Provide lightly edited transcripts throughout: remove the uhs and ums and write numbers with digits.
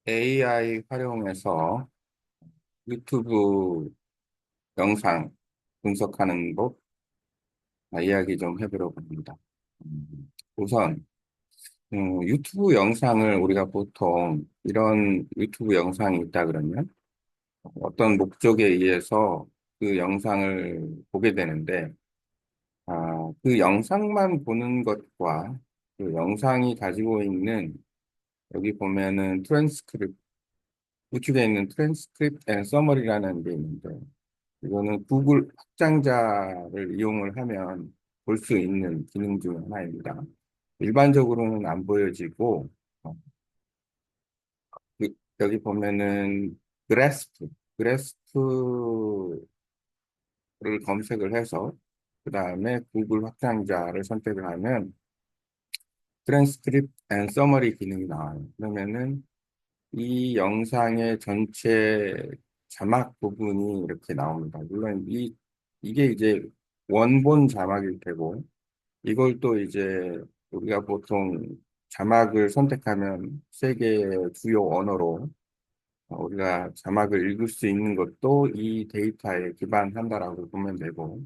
AI 활용해서 유튜브 영상 분석하는 법 이야기 좀 해보려고 합니다. 우선 유튜브 영상을 우리가 보통 이런 유튜브 영상이 있다 그러면 어떤 목적에 의해서 그 영상을 보게 되는데 그 영상만 보는 것과 그 영상이 가지고 있는 여기 보면은 트랜스크립트 우측에 있는 트랜스크립트 앤 서머리라는 게 있는데 이거는 구글 확장자를 이용을 하면 볼 수 있는 기능 중 하나입니다. 일반적으로는 안 보여지고, 어, 여기 보면은 그래스프를 검색을 해서, 그 다음에 구글 확장자를 선택을 하면 트랜스크립트 앤 서머리 기능이 나와요. 그러면은 이 영상의 전체 자막 부분이 이렇게 나옵니다. 물론 이게 이제 원본 자막일 테고, 이걸 또 이제 우리가 보통 자막을 선택하면 세 개의 주요 언어로 우리가 자막을 읽을 수 있는 것도 이 데이터에 기반한다라고 보면 되고,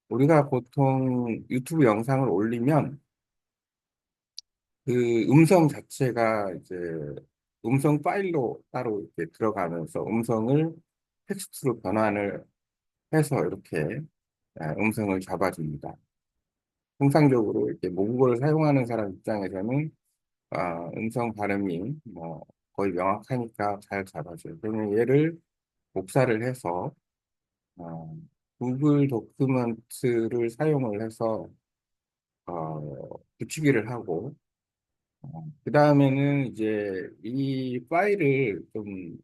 우리가 보통 유튜브 영상을 올리면 그 음성 자체가 이제 음성 파일로 따로 이렇게 들어가면서 음성을 텍스트로 변환을 해서 이렇게 음성을 잡아줍니다. 통상적으로 이렇게 모국어를 사용하는 사람 입장에서는 음성 발음이 뭐 거의 명확하니까 잘 잡아줘요. 그러면 얘를 복사를 해서 어, 구글 도큐멘트를 사용을 해서 붙이기를 하고 그 다음에는 이제 이 파일을 좀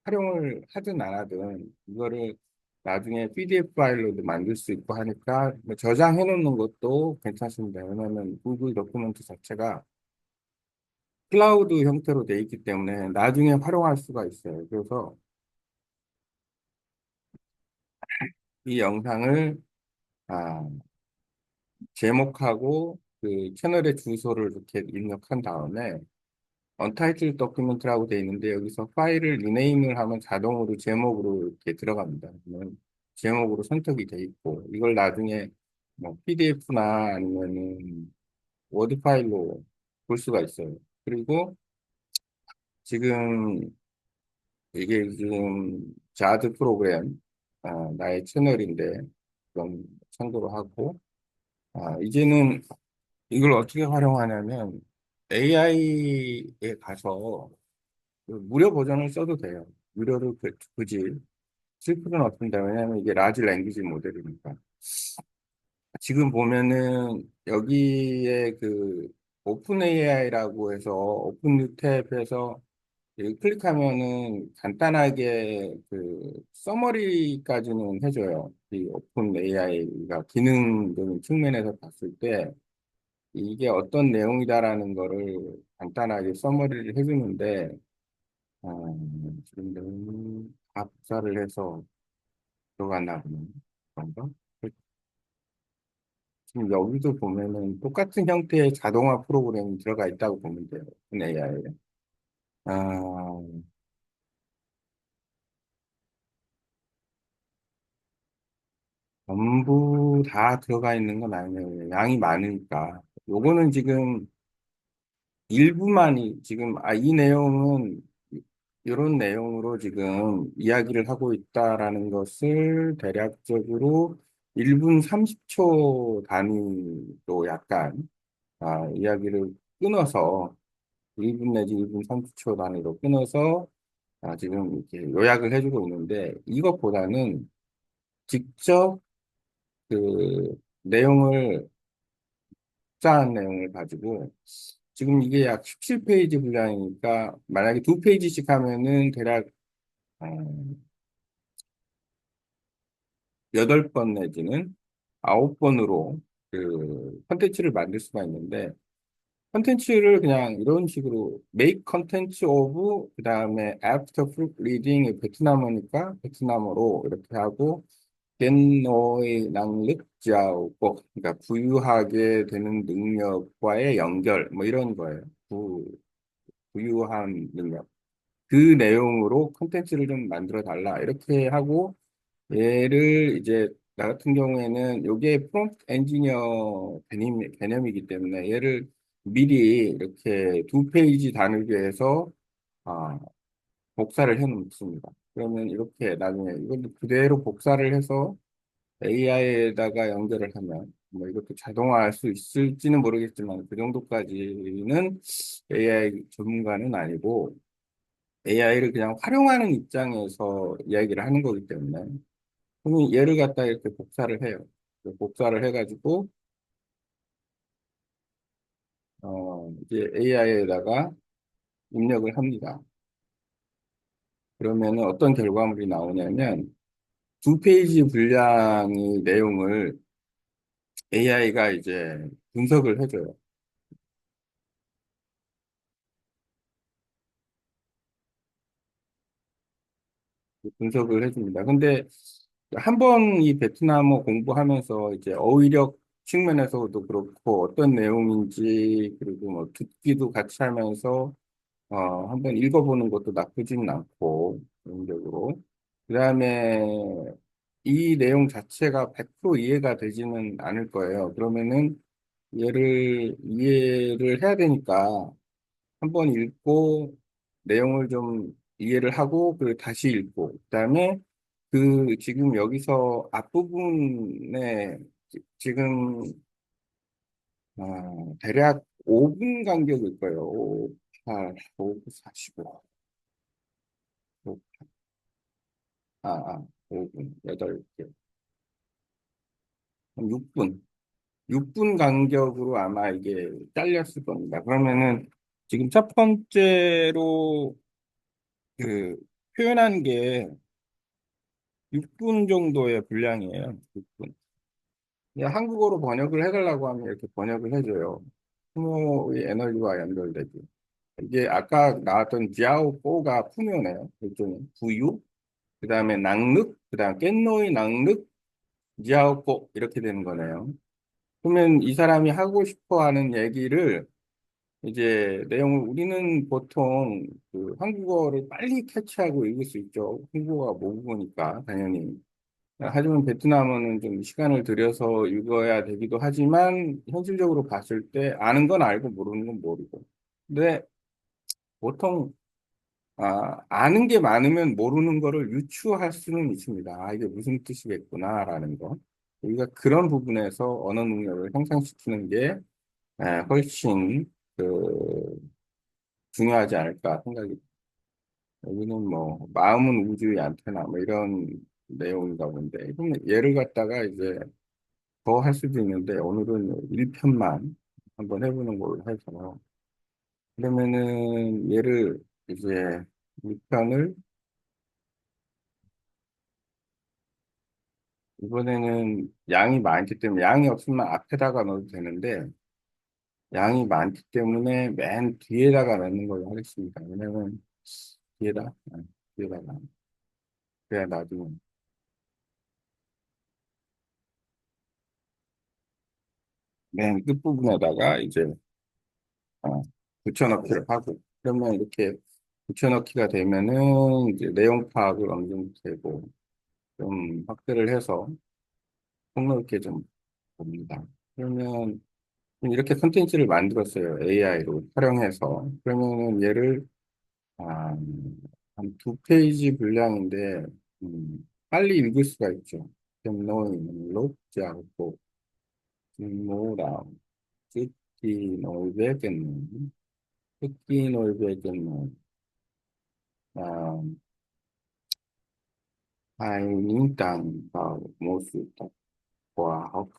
활용을 하든 안 하든 이거를 나중에 PDF 파일로도 만들 수 있고 하니까 뭐 저장해 놓는 것도 괜찮습니다. 왜냐하면 구글 도큐멘트 자체가 클라우드 형태로 돼 있기 때문에 나중에 활용할 수가 있어요. 그래서 이 영상을 아, 제목하고 그 채널의 주소를 이렇게 입력한 다음에 언타이틀 도큐멘트라고 돼 있는데 여기서 파일을 리네임을 하면 자동으로 제목으로 이렇게 들어갑니다. 그러면 제목으로 선택이 돼 있고 이걸 나중에 뭐 PDF나 아니면은 워드 파일로 볼 수가 있어요. 그리고 지금 이게 지금 자드 프로그램 나의 채널인데 그럼 참고로 하고 이제는 이걸 어떻게 활용하냐면 AI에 가서 그 무료 버전을 써도 돼요. 무료로 굳이 쓸 필요는 없습니다. 왜냐하면 이게 라지 랭귀지 모델이니까. 지금 보면은 여기에 그 오픈 AI라고 해서 오픈 뉴 탭에서 여기 클릭하면은 간단하게 그 서머리까지는 해줘요. 이 오픈 AI가 기능적인 측면에서 봤을 때 이게 어떤 내용이다라는 거를 간단하게 서머리를 해주는데 지금 너무 압사를 해서 들어갔나 보네. 그런가? 지금 여기도 보면은 똑같은 형태의 자동화 프로그램이 들어가 있다고 보면 돼요. AI에. 아, 전부 다 들어가 있는 건 아니에요. 양이 많으니까. 요거는 지금 일부만이 지금, 이 내용은 이런 내용으로 지금 이야기를 하고 있다라는 것을 대략적으로 1분 30초 단위로 약간 이야기를 끊어서 1분 내지 1분 30초 단위로 끊어서 지금 이렇게 요약을 해주고 있는데 이것보다는 직접 그 내용을 짜한 내용을 가지고 지금 이게 약 17페이지 분량이니까 만약에 두 페이지씩 하면은 대략 어, 8번 내지는 9번으로 그 컨텐츠를 만들 수가 있는데 컨텐츠를 그냥 이런 식으로 make content of 그다음에 after reading 베트남어니까 베트남어로 이렇게 하고 겐노의 낭lực 고 그러니까 부유하게 되는 능력과의 연결 뭐 이런 거예요. 부유한 능력. 그 내용으로 콘텐츠를 좀 만들어 달라. 이렇게 하고 얘를 이제 나 같은 경우에는 이게 프롬프트 엔지니어 개념이기 때문에 얘를 미리 이렇게 두 페이지 다누게 해서 아, 복사를 해 놓습니다. 그러면 이렇게 나중에 이것도 그대로 복사를 해서 AI에다가 연결을 하면 뭐 이것도 자동화할 수 있을지는 모르겠지만 그 정도까지는 AI 전문가는 아니고 AI를 그냥 활용하는 입장에서 이야기를 하는 거기 때문에 그러면 얘를 갖다 이렇게 복사를 해요. 그 복사를 해가지고 이제 AI에다가 입력을 합니다. 그러면은 어떤 결과물이 나오냐면 두 페이지 분량의 내용을 AI가 이제 분석을 해줘요. 분석을 해줍니다. 근데 한 번 이 베트남어 공부하면서 이제 어휘력 측면에서도 그렇고 어떤 내용인지 그리고 뭐 듣기도 같이 하면서 한번 읽어보는 것도 나쁘지는 않고 개인적으로 그다음에 이 내용 자체가 100% 이해가 되지는 않을 거예요. 그러면은 얘를 이해를 해야 되니까 한번 읽고 내용을 좀 이해를 하고 그리고 다시 읽고 그다음에 그 지금 여기서 앞부분에 지금 대략 5분 간격일 거예요. 5, 8, 5, 45, 아, 5분, 8개, 6분. 6분 간격으로 아마 이게 잘렸을 겁니다. 그러면은 지금 첫 번째로 그 표현한 게 6분 정도의 분량이에요. 6분. 그냥 한국어로 번역을 해달라고 하면 이렇게 번역을 해줘요. 푸노의 에너지와 연결되지. 이게 아까 나왔던 지아오뽀가 푸노네요. 일종의 부유, 그 다음에 낭륵, 그 다음 깻노이 낭륵, 지아오뽀 이렇게 되는 거네요. 그러면 이 사람이 하고 싶어 하는 얘기를 이제 내용을 우리는 보통 그 한국어를 빨리 캐치하고 읽을 수 있죠. 한국어가 모국어니까 당연히. 하지만 베트남어는 좀 시간을 들여서 읽어야 되기도 하지만 현실적으로 봤을 때 아는 건 알고 모르는 건 모르고. 근데 보통 아는 게 많으면 모르는 거를 유추할 수는 있습니다. 아, 이게 무슨 뜻이겠구나라는 거. 우리가 그런 부분에서 언어 능력을 향상시키는 게 훨씬 그 중요하지 않을까 생각이. 여기는 뭐 마음은 우주의 안테나 뭐 이런 내용인가 본데 그럼 예를 갖다가 이제 더 할 수도 있는데 오늘은 1편만 한번 해보는 걸로 해서 그러면은 얘를 이제 1편을 이번에는 양이 많기 때문에 양이 없으면 앞에다가 넣어도 되는데 양이 많기 때문에 맨 뒤에다가 넣는 걸로 하겠습니다. 왜냐면 뒤에다 뒤에다가 그래야 나중에 맨 끝부분에다가 이제 붙여넣기를 하고 그러면 이렇게 붙여넣기가 되면은 이제 내용 파악을 어느 정도 되고 좀 확대를 해서 폭넓게 좀 봅니다. 그러면 이렇게 컨텐츠를 만들었어요. AI로 활용해서. 그러면은 얘를 한 두 페이지 분량인데 빨리 읽을 수가 있죠. temno이는 록지않고 뭐랑 듣기 놀배겠는 듣기 놀배겠는 아, hai miếng trần vào một sự tập hòa học.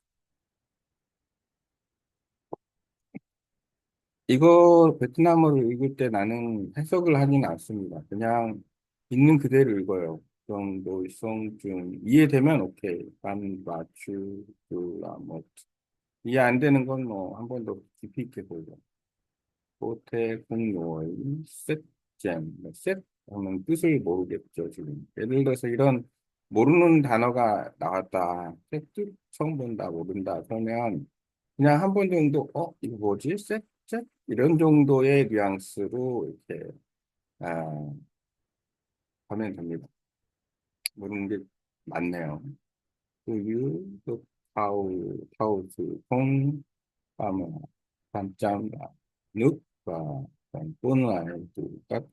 이거 베트남어를 읽을 때 나는 해석을 하지는 않습니다. 그냥 있는 그대로 읽어요. 정도, 성중 이해되면 오케이. 반, 마추, 라, 뭐 이해 안 되는 건 뭐 한 번 더 깊이 있게 보죠. 호텔, 공로이, 셋잼, 셋 하면 뜻을 모르겠죠, 지금. 예를 들어서 이런 모르는 단어가 나왔다. 셋뜻 처음 본다, 모른다. 그러면 그냥 한 번 정도, 이거 뭐지? 셋? 셋? 이런 정도의 뉘앙스로 이렇게, 아, 하면 됩니다. 모르는 게 많네요. 우유, 또 타우스, 콩, 파마, 밤짬, 눅, 과, 뽀나, 딱,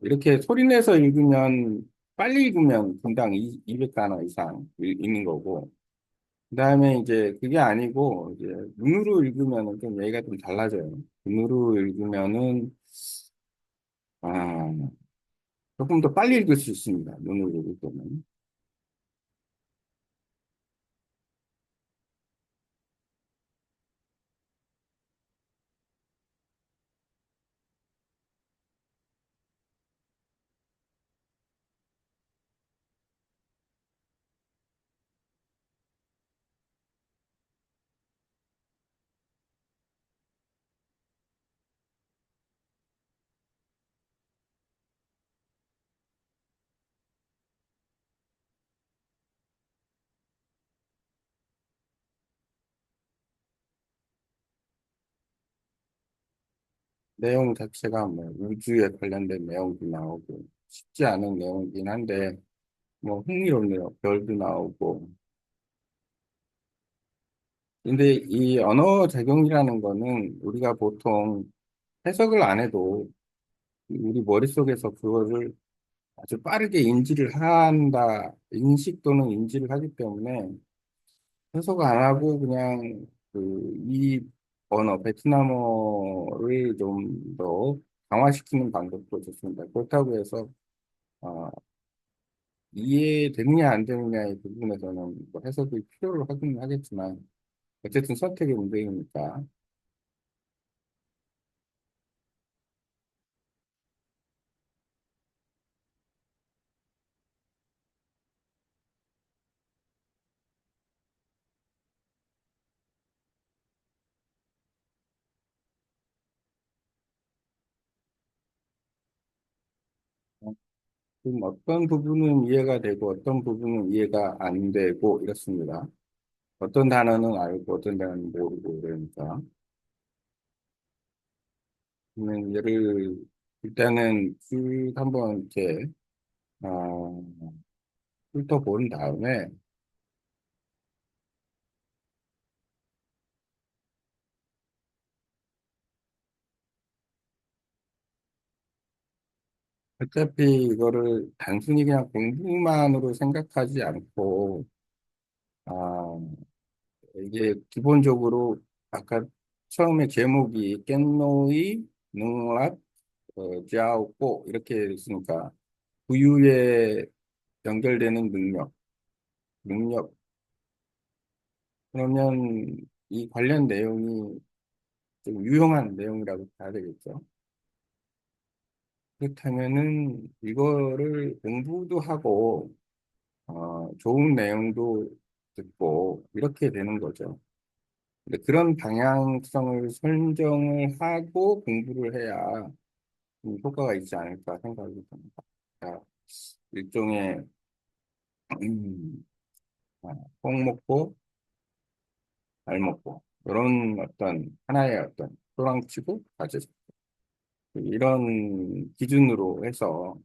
이렇게 소리내서 읽으면, 빨리 읽으면 분당 200단어 이상 읽는 거고, 그 다음에 이제 그게 아니고, 이제 눈으로 읽으면은 좀 얘기가 좀 달라져요. 눈으로 읽으면은, 아, 조금 더 빨리 읽을 수 있습니다. 눈으로 읽으면. 내용 자체가 뭐 우주에 관련된 내용도 나오고, 쉽지 않은 내용이긴 한데, 뭐 흥미롭네요. 별도 나오고. 근데 이 언어 작용이라는 거는 우리가 보통 해석을 안 해도 우리 머릿속에서 그거를 아주 빠르게 인지를 한다, 인식 또는 인지를 하기 때문에 해석 안 하고 그냥 이 언어, 베트남어를 좀 더 강화시키는 방법도 좋습니다. 그렇다고 해서 어, 이해되느냐 안 되느냐의 부분에서는 뭐 해석이 필요로 하긴 하겠지만 어쨌든 선택의 문제이니까. 어떤 부분은 이해가 되고 어떤 부분은 이해가 안 되고 이렇습니다. 어떤 단어는 알고 어떤 단어는 모르고 그러니까. 예를 일단은 쭉 한번 이렇게 어, 훑어본 다음에 어차피 이거를 단순히 그냥 공부만으로 생각하지 않고 아, 이게 기본적으로 아까 처음에 제목이 깻노이 능랏 짜오꼬 이렇게 있으니까 부유에 연결되는 능력. 그러면 이 관련 내용이 좀 유용한 내용이라고 봐야 되겠죠. 그렇다면은 이거를 공부도 하고 좋은 내용도 듣고 이렇게 되는 거죠. 근데 그런 방향성을 선정을 하고 공부를 해야 효과가 있지 않을까 생각이 듭니다. 자, 일종의 음, 꼭 먹고 잘 먹고 이런 어떤 하나의 어떤 소랑치고 가지 이런 기준으로 해서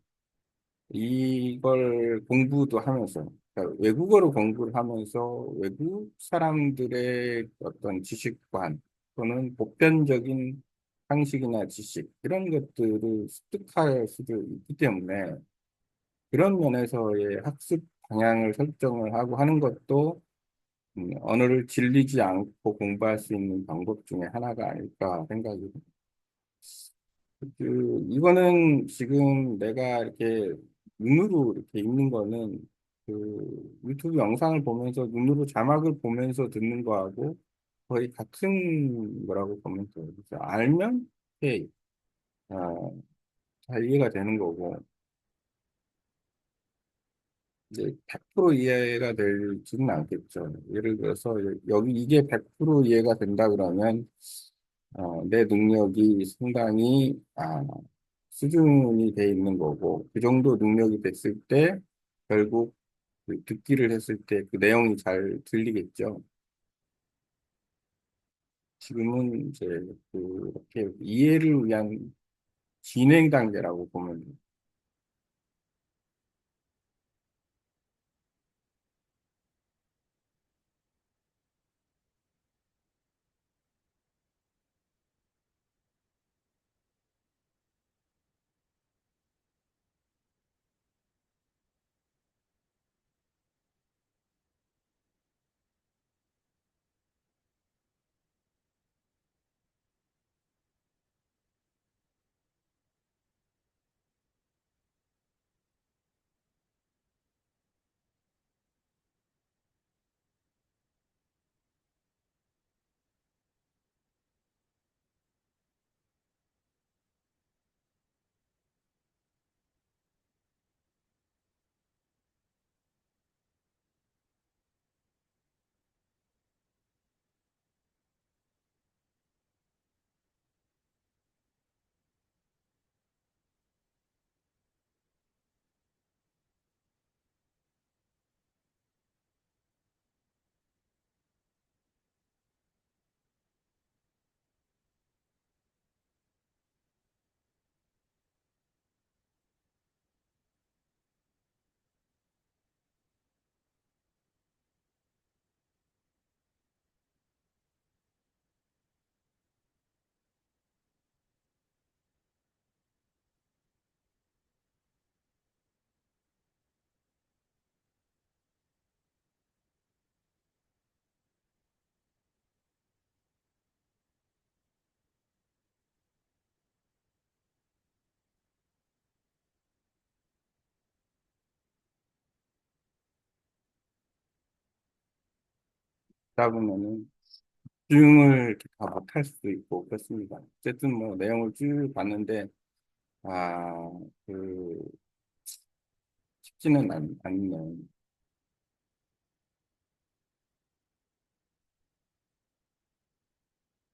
이걸 공부도 하면서 그러니까 외국어로 공부를 하면서 외국 사람들의 어떤 지식관 또는 보편적인 상식이나 지식 이런 것들을 습득할 수도 있기 때문에 그런 면에서의 학습 방향을 설정을 하고 하는 것도 언어를 질리지 않고 공부할 수 있는 방법 중에 하나가 아닐까 생각이 듭니다. 이거는 지금 내가 이렇게 눈으로 이렇게 읽는 거는 유튜브 영상을 보면서 눈으로 자막을 보면서 듣는 거하고 거의 같은 거라고 보면 돼요. 그래서 알면, 오케이, 아, 잘 이해가 되는 거고, 이제 100% 이해가 되지는 않겠죠. 예를 들어서 여기 이게 100% 이해가 된다 그러면 내 능력이 상당히 수준이 돼 있는 거고 그 정도 능력이 됐을 때 결국 그 듣기를 했을 때 그 내용이 잘 들리겠죠. 지금은 이제 그렇게 이해를 위한 진행 단계라고 보면 돼요. 그러다 보면은 집중을 이렇게 다 못할 수도 있고 그렇습니다. 어쨌든 뭐 내용을 쭉 봤는데 아, 그 쉽지는 않네요.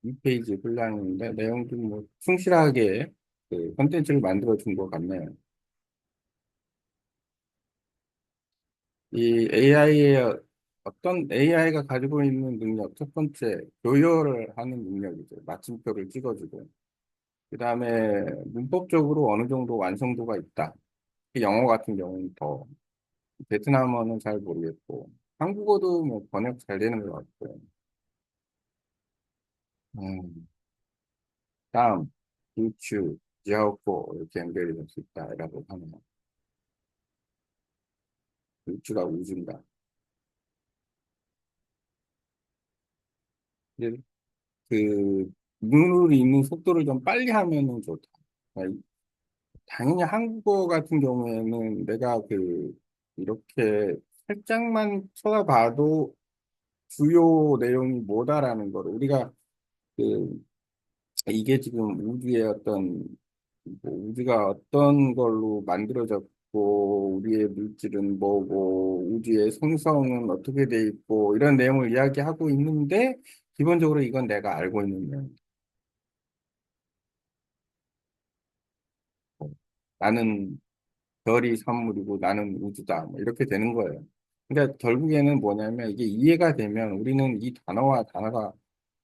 이 페이지 분량인데 내용도 뭐 충실하게 그 컨텐츠를 만들어 준 것 같네요. 이 AI의 어떤 AI가 가지고 있는 능력, 첫 번째 교열을 하는 능력이죠. 마침표를 찍어주고 그다음에 문법적으로 어느 정도 완성도가 있다. 영어 같은 경우는 더 베트남어는 잘 모르겠고 한국어도 뭐 번역 잘 되는 것 같고요. 음, 다음, 유추, 지하고 이렇게 연결이 될 수 있다라고 하면 유추가 우주인가. 근데 그 눈으로 읽는 속도를 좀 빨리 하면은 좋다. 그러니까 당연히 한국어 같은 경우에는 내가 그 이렇게 살짝만 쳐다봐도 주요 내용이 뭐다라는 걸 우리가 그 이게 지금 우주의 어떤 뭐 우주가 어떤 걸로 만들어졌고 우리의 물질은 뭐고 우주의 성성은 어떻게 돼 있고 이런 내용을 이야기하고 있는데 기본적으로 이건 내가 알고 있는 내용. 나는 별이 선물이고 나는 우주다. 뭐 이렇게 되는 거예요. 그러니까 결국에는 뭐냐면 이게 이해가 되면 우리는 이 단어와 단어가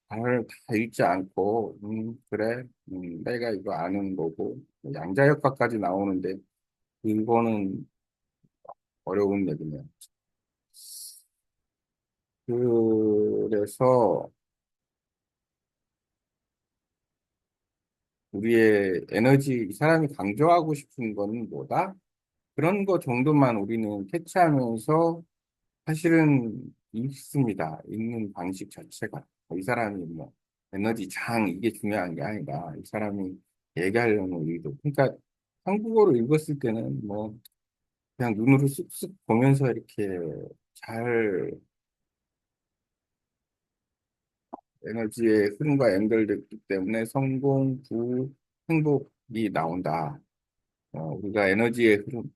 단어를 다 읽지 않고 그래 내가 이거 아는 거고 양자역학까지 나오는데 이거는 어려운 얘기네요. 그래서 우리의 에너지, 이 사람이 강조하고 싶은 거는 뭐다? 그런 거 정도만 우리는 캐치하면서 사실은 읽습니다. 읽는 방식 자체가. 이 사람이 뭐 에너지 장 이게 중요한 게 아니라 이 사람이 얘기하려는 의도. 그러니까 한국어로 읽었을 때는 뭐 그냥 눈으로 쓱쓱 보면서 이렇게 잘 에너지의 흐름과 연결됐기 때문에 성공, 부, 행복이 나온다. 우리가 에너지의 흐름,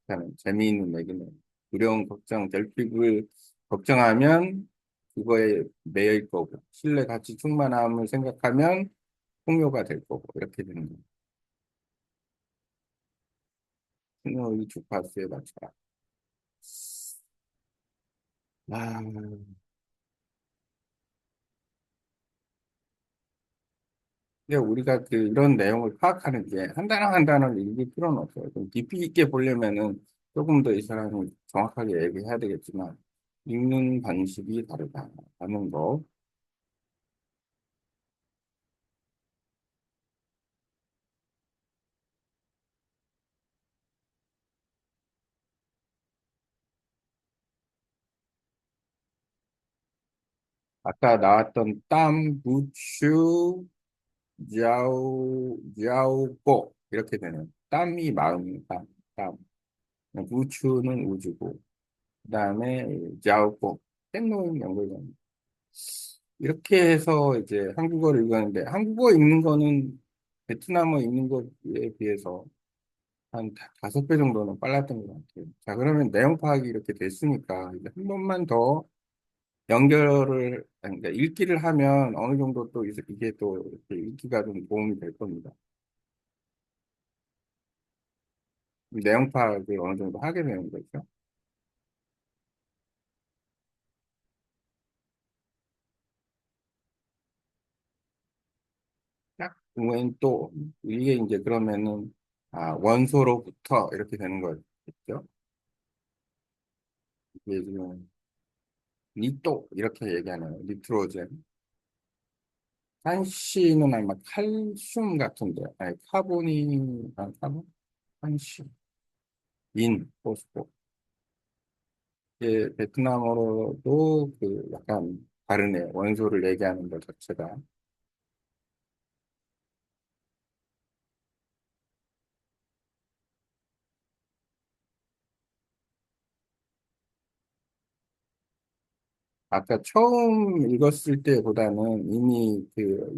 하는 재미있는 얘기는 두려움, 걱정, 결핍을 걱정하면 그거에 매일 거고, 신뢰, 가치, 충만함을 생각하면 풍요가 될 거고, 이렇게 되는 거예요. 풍요의 주파수에 맞춰라. 아, 근데 우리가 그 이런 내용을 파악하는 게 한 단어 한 단어를 읽을 필요는 없어요. 좀 깊이 있게 보려면은 조금 더 이 사람이 정확하게 얘기해야 되겠지만, 읽는 방식이 다르다라는 거. 아까 나왔던 땀, 부추, 자우고 이렇게 되는 땀이 마음이다. 땀. 부추는 우주고 그다음에 자우고 땡노인 연결된 이렇게 해서 이제 한국어를 읽었는데 한국어 읽는 거는 베트남어 읽는 거에 비해서 한 다섯 배 정도는 빨랐던 것 같아요. 자, 그러면 내용 파악이 이렇게 됐으니까 이제 한 번만 더 연결을 아니, 그러니까 읽기를 하면 어느 정도 또 이게 또 이렇게 읽기가 좀 도움이 될 겁니다. 내용 파악을 어느 정도 하게 되는 거죠. 딱 보면 또 이게 이제 그러면은 원소로부터 이렇게 되는 거겠죠. 이게 지금 니또 이렇게 얘기하네요. 니트로젠. 한씨는 아마 칼슘 같은데, 아니 카본, 한씨, 포스포. 이게 베트남어로도 그 약간 다르네. 원소를 얘기하는 것 자체가. 아까 처음 읽었을 때보다는 이미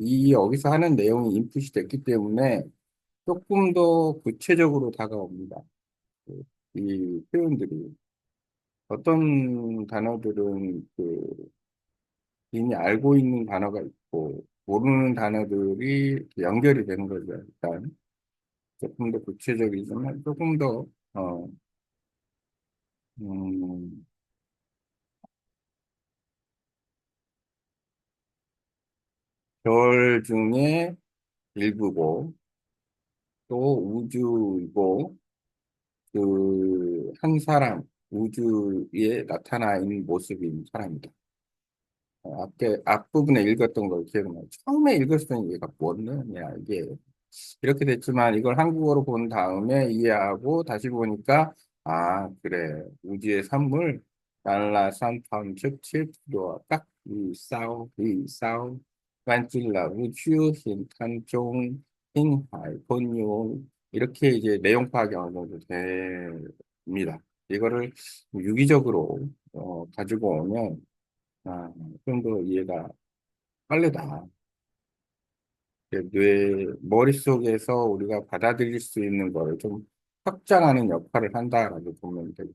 이 여기서 하는 내용이 인풋이 됐기 때문에 조금 더 구체적으로 다가옵니다. 그, 이 표현들이. 어떤 단어들은 이미 알고 있는 단어가 있고, 모르는 단어들이 연결이 되는 거죠, 일단. 조금 더 구체적이지만, 조금 더, 음, 별 중에 일부고, 또 우주이고, 한 사람, 우주에 나타나 있는 모습인 사람이다. 앞부분에 읽었던 걸 기억나요. 처음에 읽었을 때는 얘가 뭐냐, 이게. 이렇게 됐지만 이걸 한국어로 본 다음에 이해하고 다시 보니까, 아, 그래. 우주의 산물, 날라 산탐 측칠 도깍이 싸우, 이 싸우, 완질라 우주, 흰탄종, 흰하이, 본용. 이렇게 이제 내용 파악이 어느 정도 됩니다. 이거를 유기적으로 가지고 오면 좀 더 이해가 빠르다. 머릿속에서 우리가 받아들일 수 있는 걸 좀 확장하는 역할을 한다라고 보면 되고,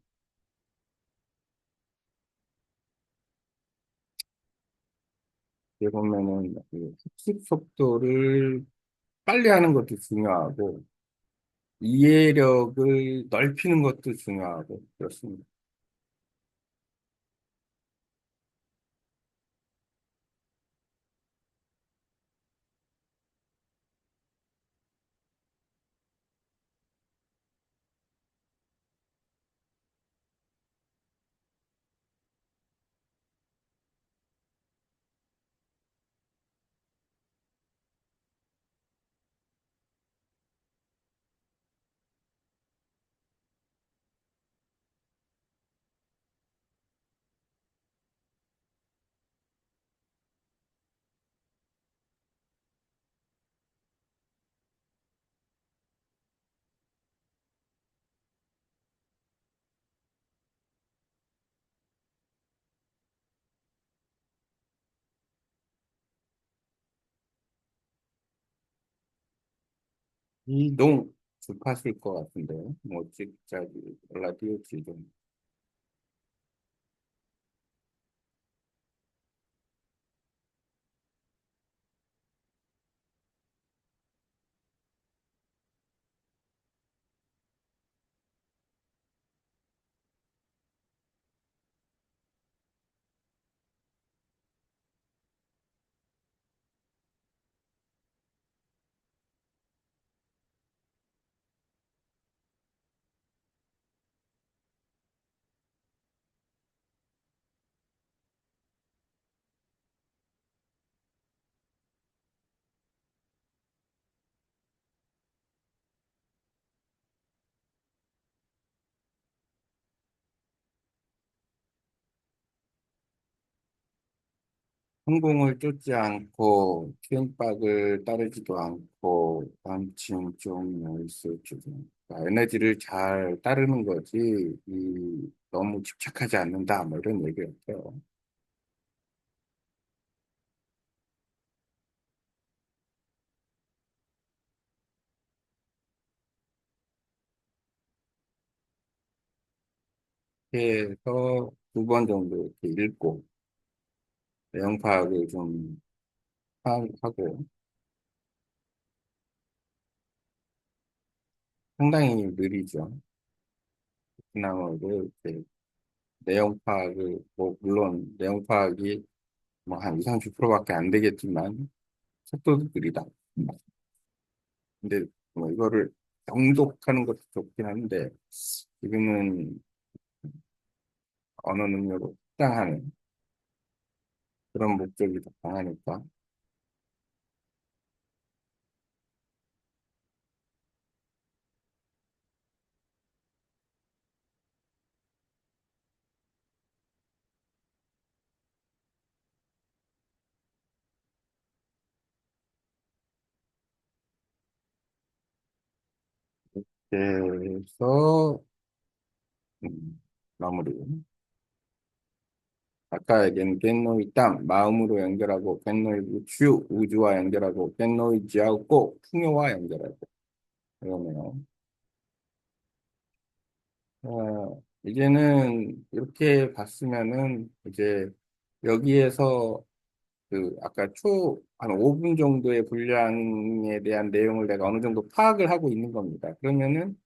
어떻게 보면은 이 학습 속도를 빨리 하는 것도 중요하고, 이해력을 넓히는 것도 중요하고, 그렇습니다. 이동 주파수일 것 같은데, 뭐, 찍자기, 라디오 지금. 성공을 쫓지 않고 튀은박을 따르지도 않고 남친 좀 있을 줄은 에너지를 잘 따르는 거지 너무 집착하지 않는다 뭐 이런 얘기였어요. 해서 두 번 정도 이렇게 읽고 내용 파악을 좀 하고 상당히 느리죠. 그나마 이렇게 내용 파악을 뭐 물론 내용 파악이 뭐 한 2, 30%밖에 안 되겠지만 속도도 느리다. 근데 뭐 이거를 정독하는 것도 좋긴 한데 지금은 언어 능력을 확장하는 그런 목적이 더 강하니까 그래서 마무리. 아까 얘기한 겐노이 땅, 마음으로 연결하고, 겐노이 우주, 우주와 연결하고, 겐노이 지하고, 풍요와 연결하고. 그러네요. 이제는 이렇게 봤으면은, 이제 여기에서 아까 한 5분 정도의 분량에 대한 내용을 내가 어느 정도 파악을 하고 있는 겁니다. 그러면은,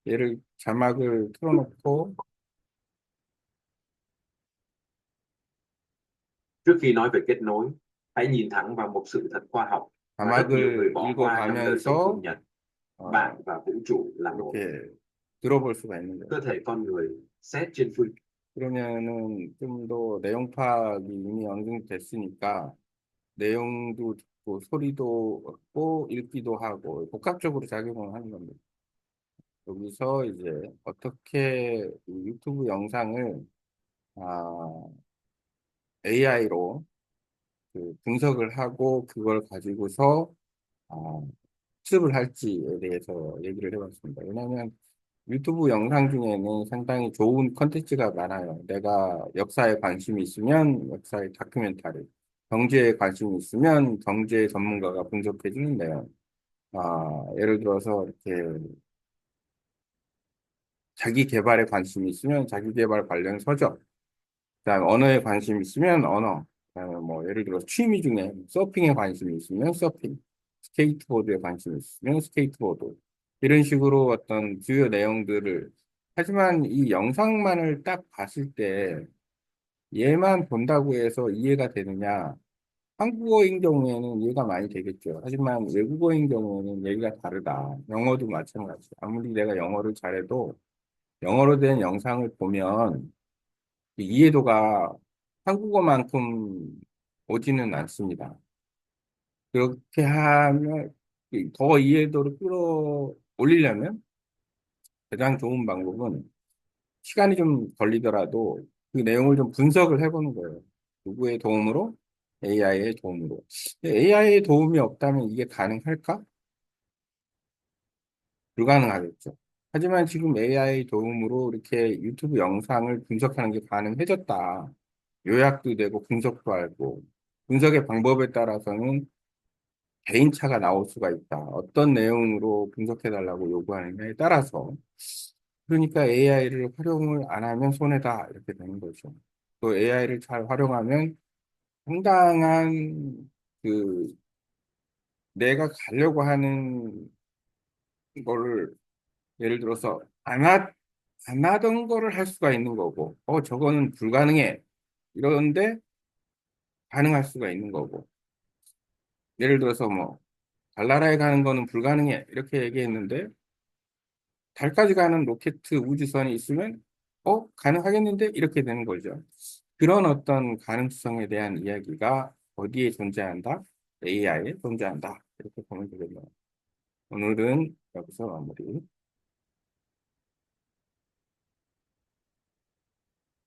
얘를 자막을 틀어놓고, Trước khi nói về kết nối, hãy nhìn thẳng vào một sự thật khoa học mà rất nhiều người 자막을 bỏ qua trong đời sống thường 읽어가면서, nhật. 어, Bạn và vũ trụ là một. 이렇게 들어볼 수가 있는 거예요. Cơ thể con người xét trên phương 그러면은 좀 더 내용 파악이 이미 어느 정도 됐으니까 내용도 듣고 소리도 얻고 읽기도 하고 복합적으로 작용을 하는 겁니다. 여기서 이제 어떻게 이 유튜브 영상을 AI로 분석을 하고 그걸 가지고서 아, 학습을 할지에 대해서 얘기를 해봤습니다. 왜냐하면 유튜브 영상 중에는 상당히 좋은 컨텐츠가 많아요. 내가 역사에 관심이 있으면 역사의 다큐멘터리, 경제에 관심이 있으면 경제 전문가가 분석해주는 내용. 예를 들어서 이렇게 자기 개발에 관심이 있으면 자기 개발 관련 서적, 그다음 언어에 관심이 있으면 언어, 그다음에 뭐 예를 들어 취미 중에 서핑에 관심이 있으면 서핑, 스케이트보드에 관심이 있으면 스케이트보드 이런 식으로 어떤 주요 내용들을 하지만 이 영상만을 딱 봤을 때 얘만 본다고 해서 이해가 되느냐? 한국어인 경우에는 이해가 많이 되겠죠. 하지만 외국어인 경우에는 얘기가 다르다. 영어도 마찬가지. 아무리 내가 영어를 잘해도 영어로 된 영상을 보면 이해도가 한국어만큼 오지는 않습니다. 그렇게 하면 더 이해도를 끌어올리려면 가장 좋은 방법은 시간이 좀 걸리더라도 그 내용을 좀 분석을 해보는 거예요. 누구의 도움으로? AI의 도움으로. AI의 도움이 없다면 이게 가능할까? 불가능하겠죠. 하지만 지금 AI 도움으로 이렇게 유튜브 영상을 분석하는 게 가능해졌다. 요약도 되고 분석도 알고 분석의 방법에 따라서는 개인차가 나올 수가 있다. 어떤 내용으로 분석해달라고 요구하느냐에 따라서 그러니까 AI를 활용을 안 하면 손해다 이렇게 되는 거죠. 또 AI를 잘 활용하면 상당한 그 내가 가려고 하는 거를 예를 들어서 안 하던 거를 할 수가 있는 거고 저거는 불가능해 이러는데 가능할 수가 있는 거고 예를 들어서 뭐 달나라에 가는 거는 불가능해 이렇게 얘기했는데 달까지 가는 로켓 우주선이 있으면 가능하겠는데 이렇게 되는 거죠. 그런 어떤 가능성에 대한 이야기가 어디에 존재한다? AI에 존재한다. 이렇게 보면 되겠네요. 오늘은 여기서 마무리.